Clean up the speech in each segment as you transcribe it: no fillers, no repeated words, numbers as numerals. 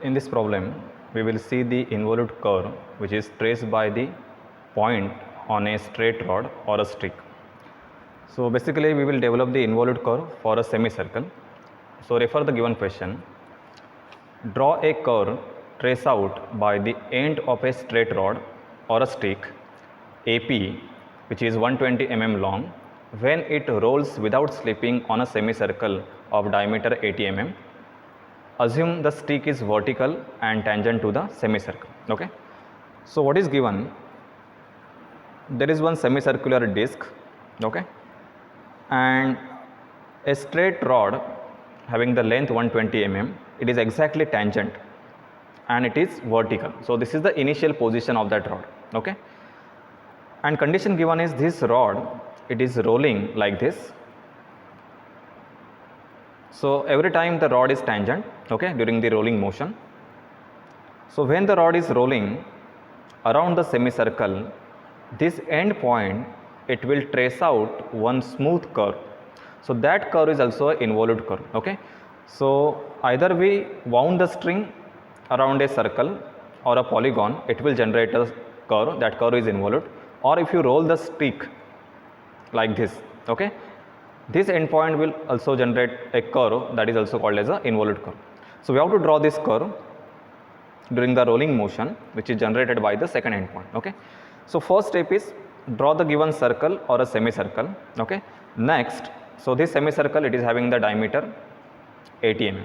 In this problem, we will see the involute curve which is traced by the point on a straight rod or a stick. So basically we will develop the involute curve for a semicircle. So refer the given question. Draw a curve traced out by the end of a straight rod or a stick AP, which is 120 mm long, when it rolls without slipping on a semicircle of diameter 80 mm. Assume the stick is vertical and tangent to the semicircle. Okay. So what is given? There is one semicircular disc, okay, and a straight rod having the length 120 mm. It is exactly tangent and it is vertical. So this is the initial position of that rod, okay. And condition given is this rod, it is rolling like this. So every time the rod is tangent, okay, during the rolling motion. So when the rod is rolling around the semicircle, this end point, it will trace out one smooth curve. So that curve is also an involute curve, okay. So either we wound the string around a circle or a polygon, it will generate a curve, that curve is involute. Or if you roll the stick like this, okay, this endpoint will also generate a curve that is also called as an involute curve. So we have to draw this curve during the rolling motion which is generated by the second endpoint, okay. So first step is draw the given circle or a semicircle, okay. Next, so this semicircle, it is having the diameter 80 mm.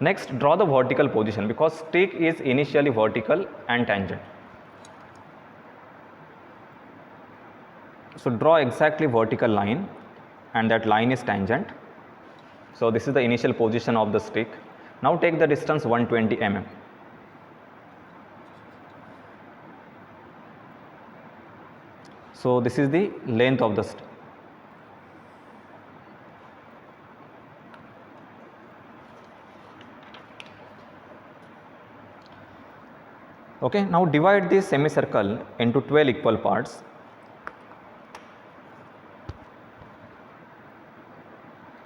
Next, draw the vertical position because stick is initially vertical and tangent. So draw exactly vertical line and that line is tangent. So this is the initial position of the stick. Now take the distance 120 mm. So this is the length of the stick. Okay, now divide this semicircle into 12 equal parts.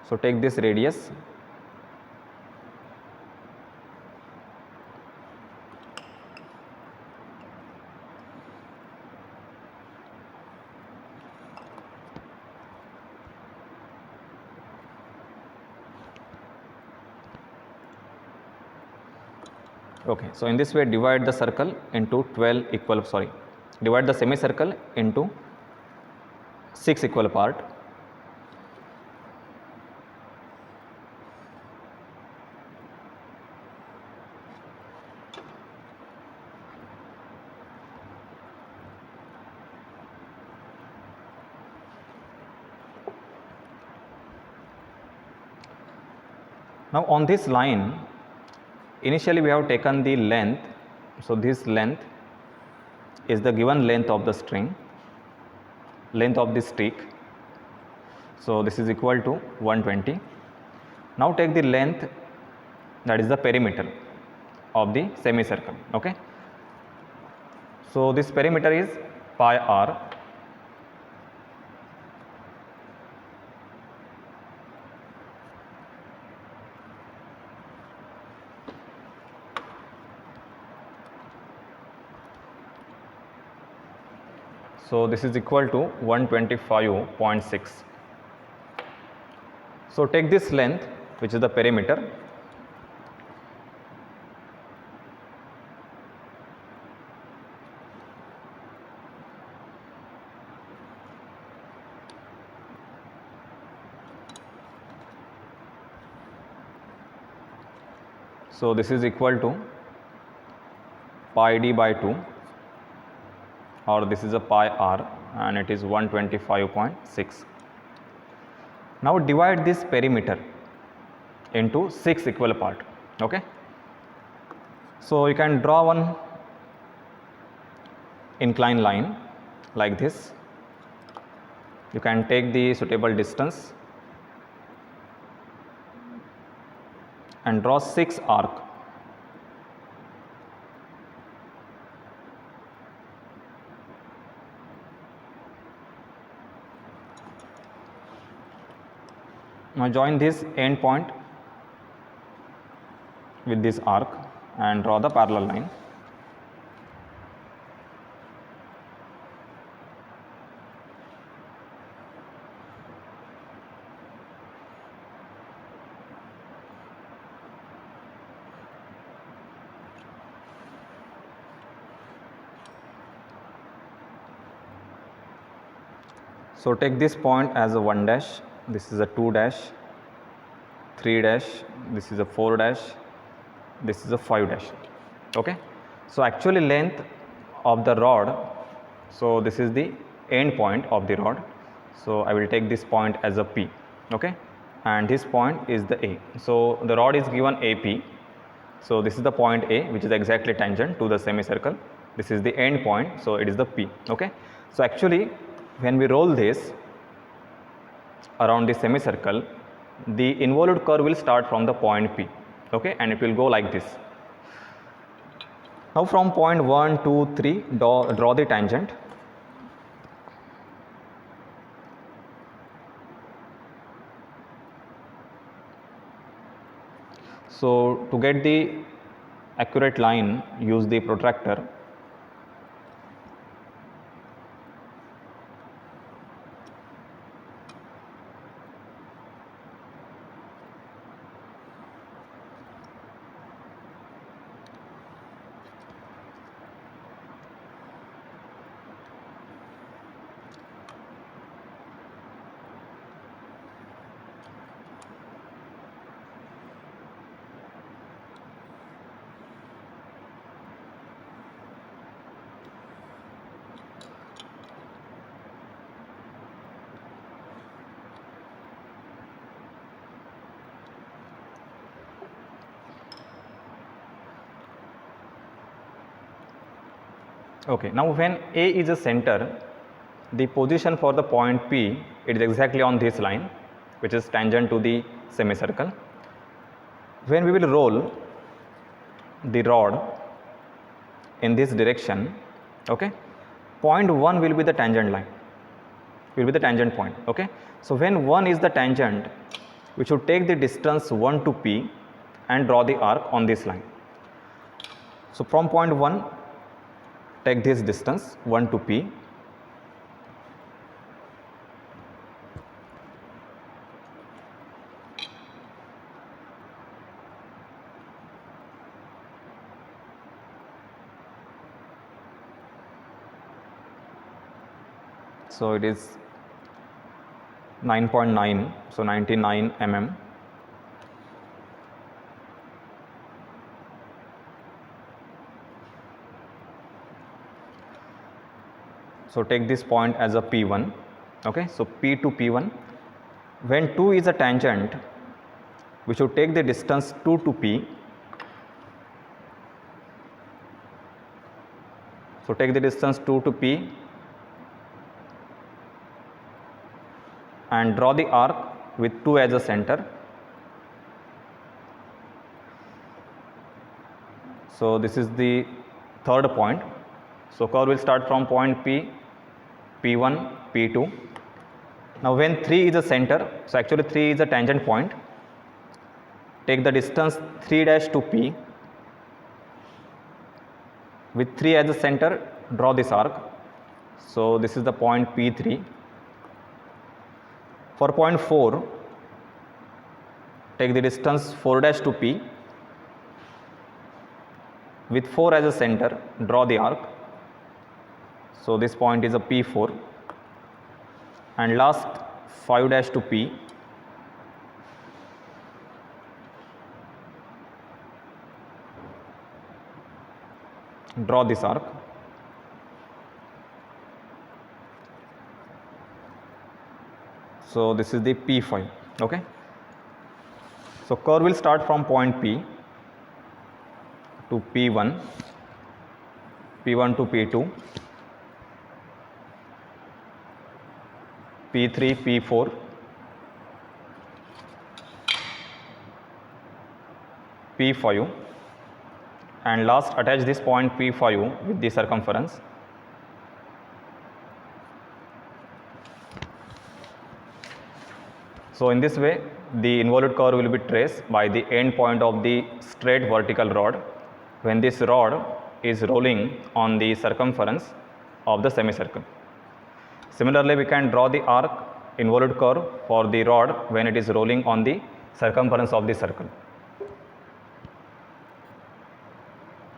So take this radius. Okay, so in this way divide the circle into 12 equal, divide the semicircle into 6 equal part. Now on this line, initially we have taken the length. So this length is the given length of the string, length of the stick. So this is equal to 120. Now take the length, that is the perimeter of the semicircle, okay. So this perimeter is pi r. So this is equal to 125.6. So take this length, which is the perimeter. So this is equal to pi d by 2, or this is a pi r, and it is 125.6. Now divide this perimeter into 6 equal part, okay. So you can draw one inclined line like this. You can take the suitable distance and draw 6 arc. Now join this end point with this arc. and draw the parallel line. So take this point as a 1 dash, this is a 2 dash, 3 dash, this is a 4 dash, this is a 5 dash. Okay. So actually length of the rod, so this is the end point of the rod. So I will take this point as a P. Okay. And this point is the A. So the rod is given AP. So this is the point A, which is exactly tangent to the semicircle. This is the end point, so it is the P. Okay. So actually when we roll this around the semicircle, the involute curve will start from the point P. Okay, and it will go like this. Now from point 1, 2, 3, draw the tangent. So to get the accurate line, use the protractor. Okay, now when A is a center, the position for the point P, it is exactly on this line, which is tangent to the semicircle. When we will roll the rod in this direction, okay, point 1 will be the tangent line, will be the tangent point. Okay, so when 1 is the tangent, we should take the distance 1 to P and draw the arc on this line. So from point 1, take this distance 1 to P. So it is 9.9, so 99 mm. So take this point as a P1. Okay, so P to P1. When 2 is a tangent, we should take the distance 2 to P. So take the distance 2 to P and draw the arc with 2 as a center. So this is the third point. So curve will start from point P, P1, P2. Now when 3 is a center, so actually 3 is a tangent point, take the distance 3 dash to P. With 3 as a center, draw this arc. So this is the point P3. For point 4, take the distance 4 dash to P. With 4 as a center, draw the arc. So this point is a P4. And last 5 dash to P. Draw this arc. So this is the P5. Okay. So curve will start from point P to P1, P1 to P2, P3, P4, P5, and last attach this point P5 with the circumference. So in this way, the involute curve will be traced by the end point of the straight vertical rod when this rod is rolling on the circumference of the semicircle. Similarly, we can draw the arc involute curve for the rod when it is rolling on the circumference of the circle.